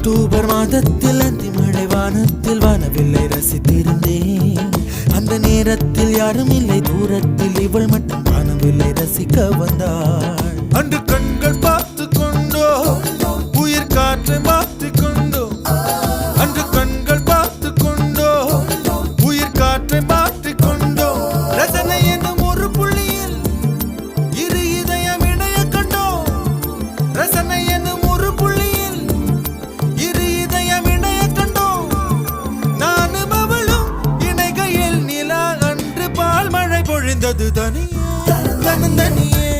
October மாதத்தில் அந்தி மழை வானத்தில் வானவில்லை ரசித்திருந்தேன். அந்த நேரத்தில் யாரும் இல்லை தூரத்தில், இவள் மட்டும் வானவில்லை ரசிக்க வந்தாள். அன்று கண்கள் பார்த்து கொண்டோ உயிர் காற்றை மாற்றிக் கொண்டோ, அன்று கண்கள் பார்த்து கொண்டோ உயிர் காற்றை மாற்றிக் கொண்டோ, ரசனை என்னும் ஒரு புள்ளியில் இரு இதயம் இணைய கண்டோ, ரசனை என்னும் ஒரு புள்ளியில் இரு இதயம் இணைய கண்டோ. நானும் அவளும் இணைகையில் நிலா அன்று பால் மழை பொழிந்தது தனியே தனியே.